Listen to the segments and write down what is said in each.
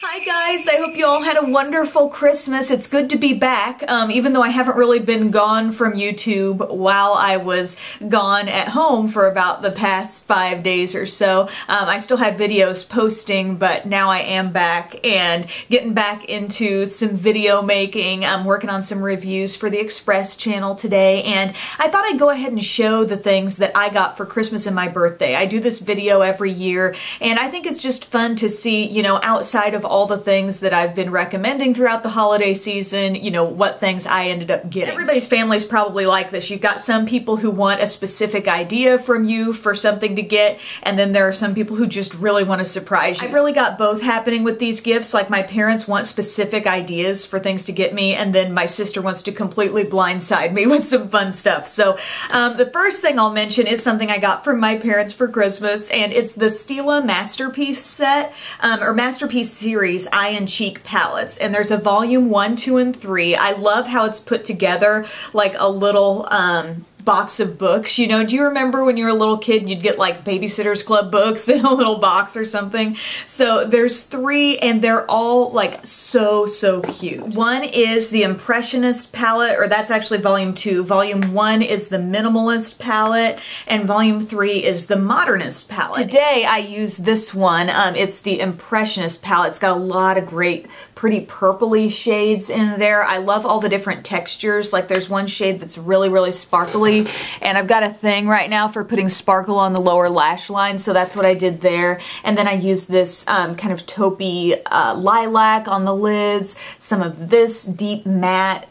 Hi guys, I hope you all had a wonderful Christmas. It's good to be back, even though I haven't really been gone from YouTube while I was gone at home for about the past 5 days or so. I still had videos posting, but now I am back and getting back into some video making. I'm working on some reviews for the Express channel today, and I thought I'd go ahead and show the things that I got for Christmas and my birthday. I do this video every year, and I think it's just fun to see, you know, outside of all the things that I've been recommending throughout the holiday season, you know, what things I ended up getting. Everybody's family's probably like this. You've got some people who want a specific idea from you for something to get, and then there are some people who just really want to surprise you. I've really got both happening with these gifts. Like, my parents want specific ideas for things to get me, and then my sister wants to completely blindside me with some fun stuff. So the first thing I'll mention is something I got from my parents for Christmas, and it's the Stila Masterpiece set, or Masterpiece series Eye and Cheek palettes, and there's a volume 1, 2, and 3. I love how it's put together like a little box of books. You know, do you remember when you were a little kid and you'd get like Babysitter's Club books in a little box or something? So there's 3, and they're all like so cute. One is the Impressionist palette, or that's actually volume 2. Volume 1 is the Minimalist palette, and volume 3 is the Modernist palette. Today I use this one. It's the Impressionist palette. It's got a lot of great pretty purpley shades in there. I love all the different textures. Like, there's one shade that's really sparkly, and I've got a thing right now for putting sparkle on the lower lash line, so that's what I did there. And then I used this kind of taupey lilac on the lids, some of this deep matte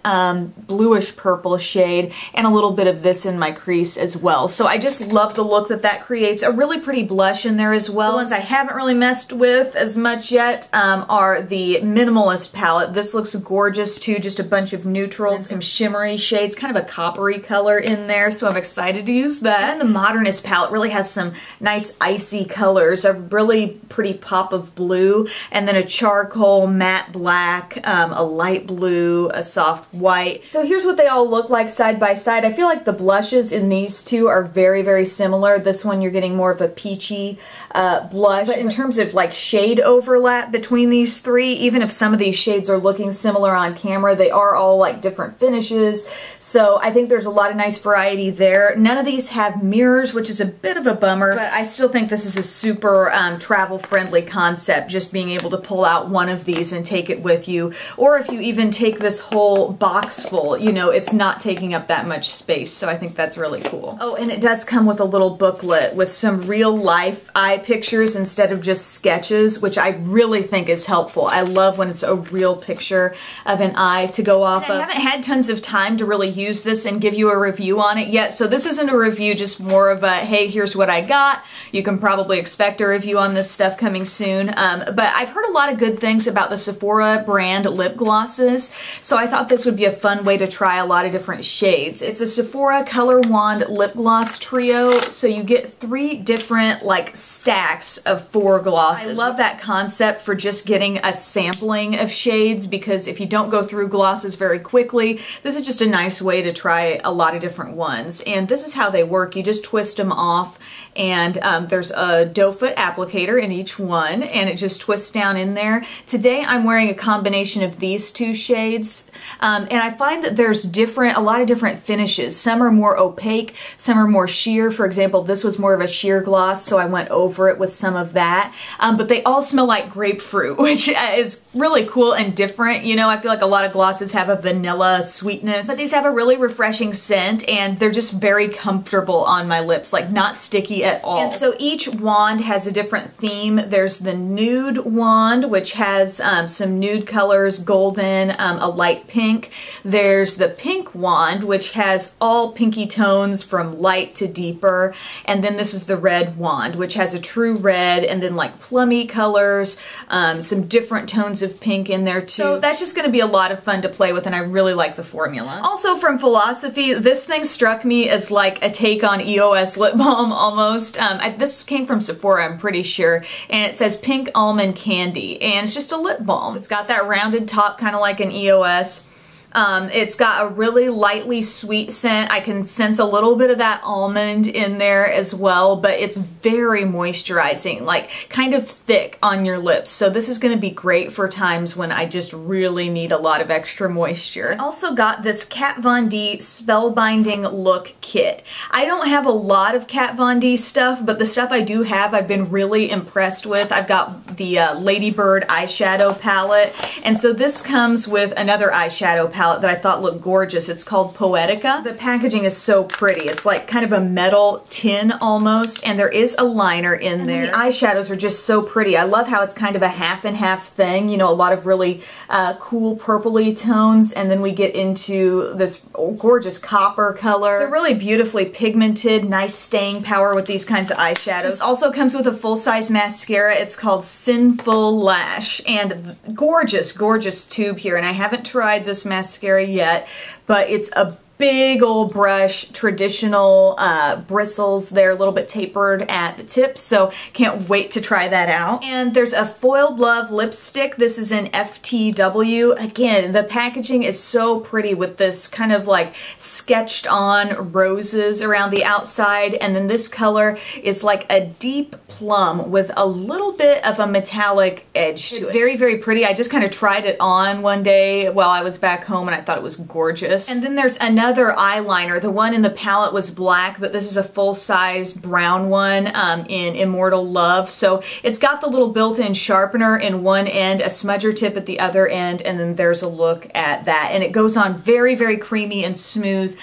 bluish purple shade, and a little bit of this in my crease as well. So I just love the look that that creates. A really pretty blush in there as well. The ones I haven't really messed with as much yet are the Minimalist palette. This looks gorgeous too, just a bunch of neutrals, some shimmery shades, kind of a coppery color in there, so I'm excited to use that. And the Modernist palette really has some nice icy colors, a really pretty pop of blue, and then a charcoal, matte black, a light blue, a soft white. So here's what they all look like side by side. I feel like the blushes in these two are very similar. This one you're getting more of a peachy blush, but in terms of like shade overlap between these 3, even if some of these shades are looking similar on camera, they are all like different finishes. So I think there's a lot of nice variety there. None of these have mirrors, which is a bit of a bummer, but I still think this is a super travel-friendly concept, just being able to pull out one of these and take it with you. Or if you even take this whole box full, you know, it's not taking up that much space, so I think that's really cool. Oh, and it does come with a little booklet with some real-life eye pictures instead of just sketches, which I really think is helpful. I love when it's a real picture of an eye to go off of. I haven't had tons of time to really use this and give you a review on it yet, so this isn't a review, just more of a, hey, here's what I got. You can probably expect a review on this stuff coming soon, but I've heard a lot of good things about the Sephora brand lip glosses, so I thought this would be a fun way to try a lot of different shades. It's a Sephora Color Wand lip gloss trio, so you get 3 different like stacks of 4 glosses. I love that concept for just getting a sampling of shades, because if you don't go through glosses very quickly, this is just a nice way to try a lot of different ones. And this is how they work. You just twist them off, and there's a doe foot applicator in each one, and it just twists down in there. Today I'm wearing a combination of these 2 shades, and I find that there's a lot of different finishes. Some are more opaque, some are more sheer. For example, this was more of a sheer gloss, so I went over it with some of that. But they all smell like grapefruit, which is really cool and different. You know, I feel like a lot of glosses have a vanilla sweetness, but these have a really refreshing scent, and they're just very comfortable on my lips, like not sticky at all. And so each wand has a different theme. There's the nude wand, which has some nude colors, golden, a light pink. There's the pink wand, which has all pinky tones from light to deeper. And then this is the red wand, which has a true red, and then like plummy colors, some different tones of pink in there too. So that's just going to be a lot of fun to play with, and I really like the formula. Also from Philosophy, this thing struck me as like a take on EOS lip balm almost. This came from Sephora, I'm pretty sure, and it says Pink Almond Candy, and it's just a lip balm. It's got that rounded top, kind of like an EOS. It's got a really lightly sweet scent. I can sense a little bit of that almond in there as well, but it's very moisturizing, like kind of thick on your lips. So this is going to be great for times when I just really need a lot of extra moisture. I also got this Kat Von D Spellbinding Look Kit. I don't have a lot of Kat Von D stuff, but the stuff I do have I've been really impressed with. I've got the Ladybird eyeshadow palette, and so this comes with another eyeshadow palette that I thought looked gorgeous. It's called Poetica. The packaging is so pretty. It's like kind of a metal tin almost, and there is a liner in there. The eyeshadows are just so pretty. I love how it's kind of a half and half thing, you know, a lot of really cool purpley tones, and then we get into this gorgeous copper color. They're really beautifully pigmented, nice staying power with these kinds of eyeshadows. This also comes with a full-size mascara. It's called Sinful Lash, and gorgeous, gorgeous tube here, and I haven't tried this mascara yet, but it's a big old brush, traditional bristles. They're a little bit tapered at the tip, so can't wait to try that out. And there's a Foiled Love lipstick. This is in FTW. Again, the packaging is so pretty with this kind of like sketched on roses around the outside, and then this color is like a deep plum with a little bit of a metallic edge to it. It's very, very pretty. I just kind of tried it on one day while I was back home, and I thought it was gorgeous. And then there's another eyeliner. The one in the palette was black, but this is a full-size brown one in Immortal Love. So it's got the little built-in sharpener in one end, a smudger tip at the other end, and then there's a look at that. And it goes on very, very creamy and smooth,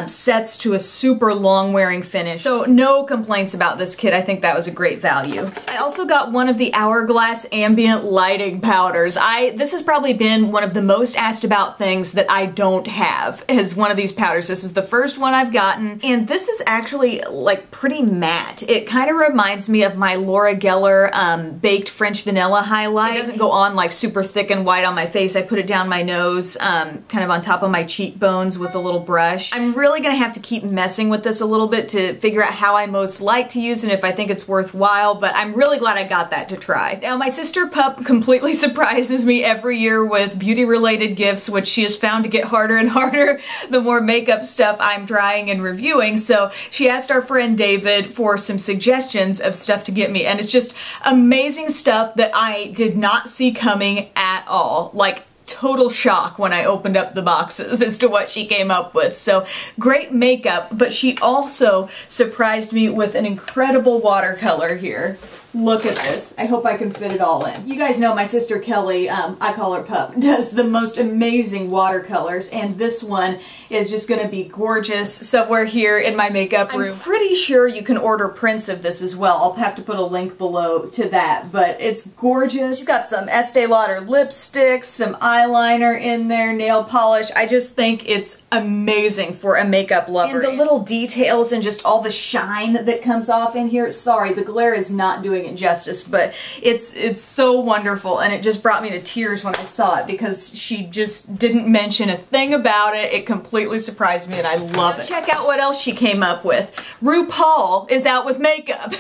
sets to a super long-wearing finish. So no complaints about this kit. I think that was a great value. I also got one of the Hourglass Ambient lighting powders. This has probably been one of the most asked about things that I don't have, as one of these powders. This is the first one I've gotten, and this is actually like pretty matte. It kind of reminds me of my Laura Geller Baked French Vanilla highlight. It doesn't go on like super thick and white on my face. I put it down my nose, kind of on top of my cheekbones with a little brush. I'm really gonna have to keep messing with this a little bit to figure out how I most like to use it and if I think it's worthwhile, but I'm really glad I got that to try. Now, my sister Pup completely surprises me every year with beauty-related gifts, which she has found to get harder and harder the more makeup stuff I'm trying and reviewing. So she asked our friend David for some suggestions of stuff to get me, and it's just amazing stuff that I did not see coming at all. Like, total shock when I opened up the boxes as to what she came up with. So great makeup, but she also surprised me with an incredible watercolor here. Look at this. I hope I can fit it all in. You guys know my sister Kelly, I call her Pup, does the most amazing watercolors, and this one is just gonna be gorgeous somewhere here in my makeup room. I'm pretty sure you can order prints of this as well. I'll have to put a link below to that, but it's gorgeous. She's got some Estee Lauder lipsticks, some eyeliner in there, nail polish. I just think it's amazing for a makeup lover. And the little details and just all the shine that comes off in here. Sorry, the glare is not doing it justice, but it's so wonderful, and it just brought me to tears when I saw it because she just didn't mention a thing about it. It completely surprised me, and I love it. Check out what else she came up with. RuPaul is out with makeup.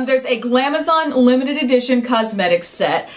There's a Glamazon limited edition cosmetics set.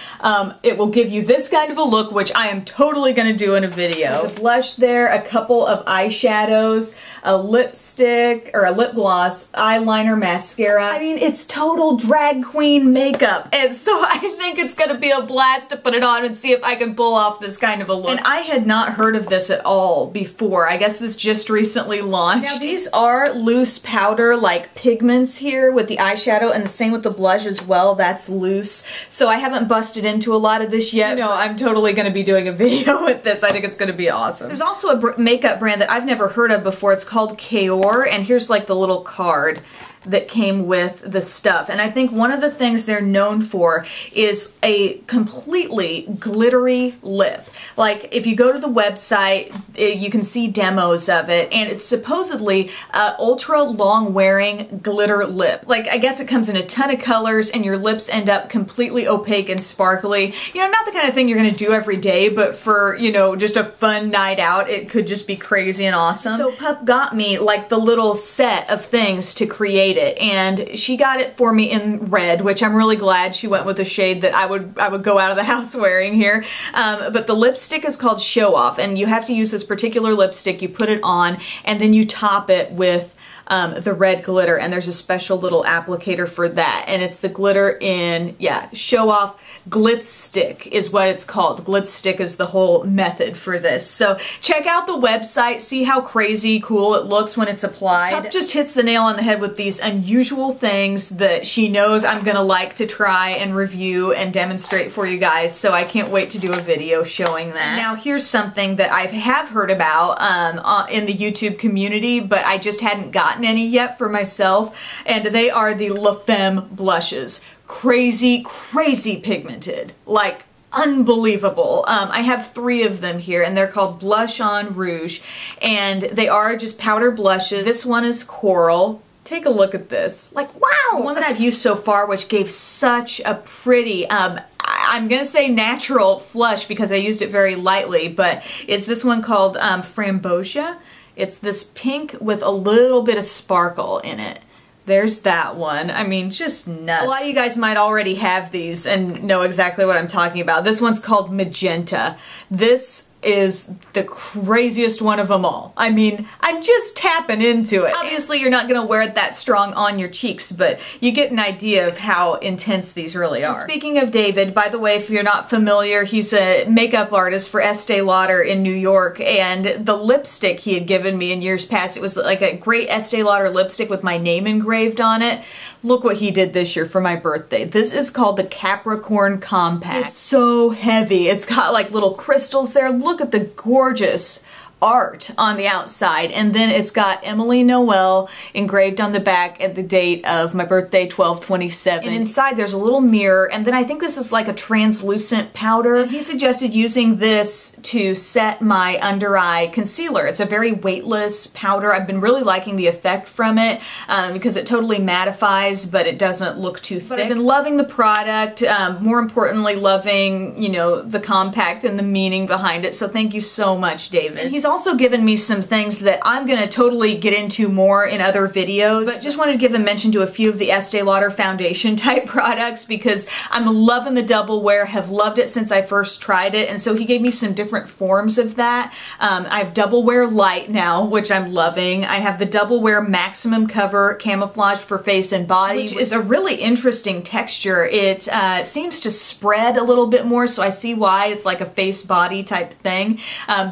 It will give you this kind of a look, which I am totally going to do in a video. There's a blush there, a couple of eyeshadows, a lipstick or a lip gloss, eyeliner, mascara. I mean, it's total drag queen makeup, and so I think it's gonna be a blast to put it on and see if I can pull off this kind of a look. And I had not heard of this at all before. I guess this just recently launched. Now, these are loose powder like pigments here with the eyeshadow, and the same with the blush as well. That's loose, so I haven't busted into a lot of this yet. No, I'm totally gonna be doing a video with this. I think it's gonna be awesome. There's also a makeup brand that I've never heard of before. It's called Caor, and here's like the little card that came with the stuff. And I think one of the things they're known for is a completely glittery lip. Like, if you go to the website, you can see demos of it, and it's supposedly ultra long wearing glitter lip. Like, I guess it comes in a ton of colors, and your lips end up completely opaque and sparkly. You know, not the kind of thing you're gonna do every day, but for, you know, just a fun night out, it could just be crazy and awesome. So Pup got me like the little set of things to create made it, and she got it for me in red, which I'm really glad she went with a shade that I would go out of the house wearing here. But the lipstick is called Show Off, and you have to use this particular lipstick. You put it on, and then you top it with the red glitter, and there's a special little applicator for that, and it's the glitter in, yeah, Show Off Glitzstick is what it's called. Glitzstick is the whole method for this. So check out the website, see how crazy cool it looks when it's applied. Cup just hits the nail on the head with these unusual things that she knows I'm gonna like to try and review and demonstrate for you guys, so I can't wait to do a video showing that. Now here's something that I have heard about in the YouTube community, but I just hadn't gotten any yet for myself, and they are the Femme blushes. Crazy, crazy pigmented. Like, unbelievable. I have 3 of them here, and they're called Blush on Rouge, and they are just powder blushes. This one is coral. Take a look at this. Like, wow! The one that I've used so far, which gave such a pretty, I'm gonna say natural flush because I used it very lightly, but is this one called Framboesia. It's this pink with a little bit of sparkle in it. There's that one. I mean, just nuts. A lot of you guys might already have these and know exactly what I'm talking about. This one's called Magenta. This is the craziest one of them all. I mean, I'm just tapping into it. Obviously, you're not gonna wear it that strong on your cheeks, but you get an idea of how intense these really are. And speaking of David, by the way, if you're not familiar, he's a makeup artist for Estee Lauder in New York, and the lipstick he had given me in years past, it was like a great Estee Lauder lipstick with my name engraved on it. Look what he did this year for my birthday. This is called the Capricorn Compact. It's so heavy. It's got like little crystals there. Look at the gorgeous art on the outside, and then it's got Emily Noel engraved on the back at the date of my birthday, 12/27. And inside there's a little mirror, and then I think this is like a translucent powder. And he suggested using this to set my under eye concealer. It's a very weightless powder. I've been really liking the effect from it because it totally mattifies, but it doesn't look too thick. But I've been loving the product, more importantly loving, you know, the compact and the meaning behind it, so thank you so much, David. And he's also given me some things that I'm gonna totally get into more in other videos, but just wanted to give a mention to a few of the Estee Lauder foundation type products because I'm loving the double wear, have loved it since I first tried it, and so he gave me some different forms of that. I have double wear light now, which I'm loving. I have the double wear maximum cover camouflage for face and body, which is a really interesting texture. It seems to spread a little bit more, so I see why it's like a face body type thing,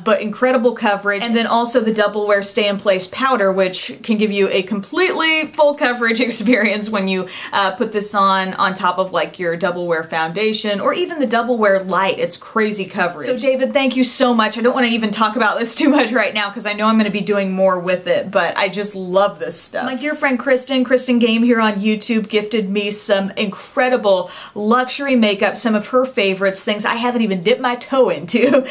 but incredible coverage. And then also the double wear stay in place powder, which can give you a completely full coverage experience when you put this on top of like your double wear foundation or even the double wear light. It's crazy coverage. So David, thank you so much. I don't want to even talk about this too much right now because I know I'm going to be doing more with it, but I just love this stuff. My dear friend Kristen Game here on YouTube gifted me some incredible luxury makeup, some of her favorites, things I haven't even dipped my toe into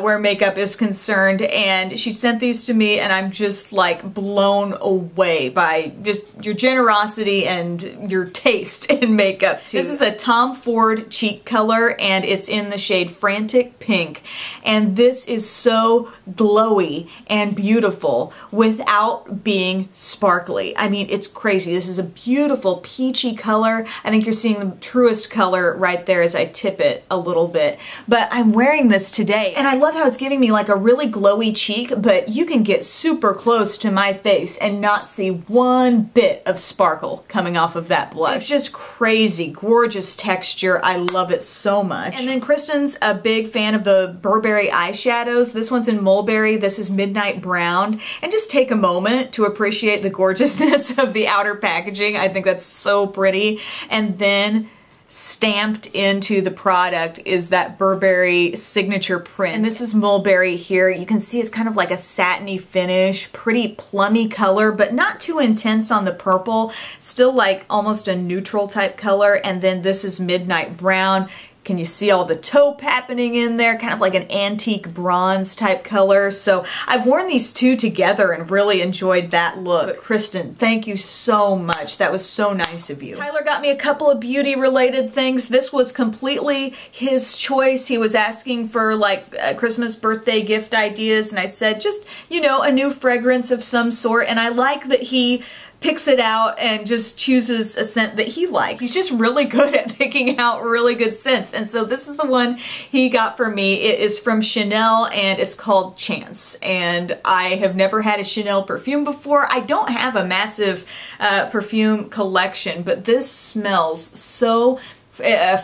where makeup is concerned. And she sent these to me, and I'm just like blown away by just your generosity and your taste in makeup too. This is a Tom Ford cheek color, and it's in the shade Frantic Pink, and this is so glowy and beautiful without being sparkly. I mean, it's crazy. This is a beautiful peachy color. I think you're seeing the truest color right there as I tip it a little bit, but I'm wearing this today, and I love how it's giving me like a really glowy cheek, but you can get super close to my face and not see one bit of sparkle coming off of that blush. It's just crazy, gorgeous texture. I love it so much. And then Kristen's a big fan of the Burberry eyeshadows. This one's in Mulberry, this is Midnight Brown, and just take a moment to appreciate the gorgeousness of the outer packaging. I think that's so pretty. And then stamped into the product is that Burberry signature print. And this is Mulberry here. You can see it's kind of like a satiny finish, pretty plummy color, but not too intense on the purple. Still like almost a neutral type color. And then this is Midnight Brown. Can you see all the taupe happening in there? Kind of like an antique bronze type color. So I've worn these two together and really enjoyed that look. But Kristen, thank you so much. That was so nice of you. Tyler got me a couple of beauty related things. This was completely his choice. He was asking for like Christmas birthday gift ideas, and I said just, you know, a new fragrance of some sort. And I like that he picks it out and just chooses a scent that he likes. He's just really good at picking out really good scents. And so this is the one he got for me. It is from Chanel and it's called Chance. And I have never had a Chanel perfume before. I don't have a massive perfume collection, but this smells so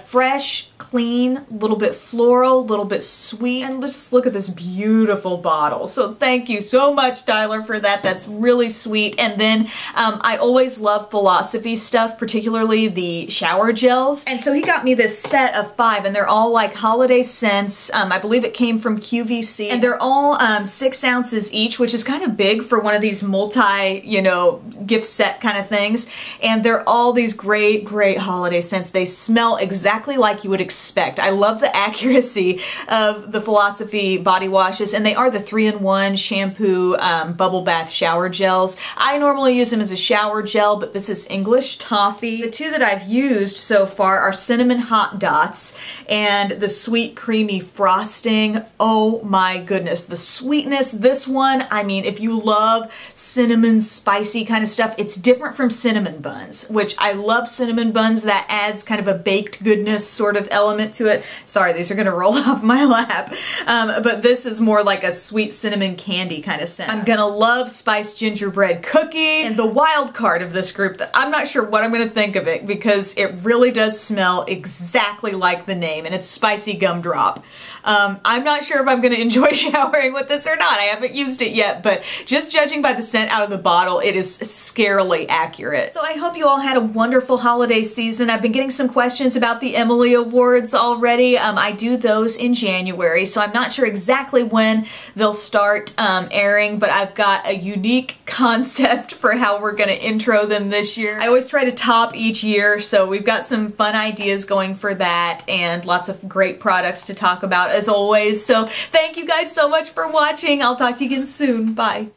fresh, clean, a little bit floral, a little bit sweet, and just look at this beautiful bottle. So thank you so much, Tyler, for that. That's really sweet. And then I always love Philosophy stuff, particularly the shower gels. And so he got me this set of 5, and they're all like holiday scents. I believe it came from QVC, and they're all 6 ounces each, which is kind of big for one of these multi, you know, gift set kind of things. And they're all these great, great holiday scents. They smell exactly like you would expect. I love the accuracy of the Philosophy body washes, and they are the 3-in-1 shampoo bubble bath shower gels. I normally use them as a shower gel, but this is English Toffee. The 2 that I've used so far are Cinnamon Hot Dots and the Sweet Creamy Frosting. Oh my goodness, the sweetness. This one, I mean, if you love cinnamon spicy kind of stuff, it's different from cinnamon buns, which I love cinnamon buns. That adds kind of a baked goodness sort of element to it. Sorry, these are gonna roll off my lap. But this is more like a sweet cinnamon candy kind of scent. I'm gonna love spiced gingerbread cookie. And the wild card of this group, that I'm not sure what I'm gonna think of it, because it really does smell exactly like the name, and it's Spicy Gumdrop. I'm not sure if I'm gonna enjoy showering with this or not. I haven't used it yet, but just judging by the scent out of the bottle, it is scarily accurate. So I hope you all had a wonderful holiday season. I've been getting some questions about the Emily Awards already. I do those in January, so I'm not sure exactly when they'll start airing, but I've got a unique concept for how we're gonna intro them this year. I always try to top each year, so we've got some fun ideas going for that and lots of great products to talk about as always. So thank you guys so much for watching. I'll talk to you again soon. Bye.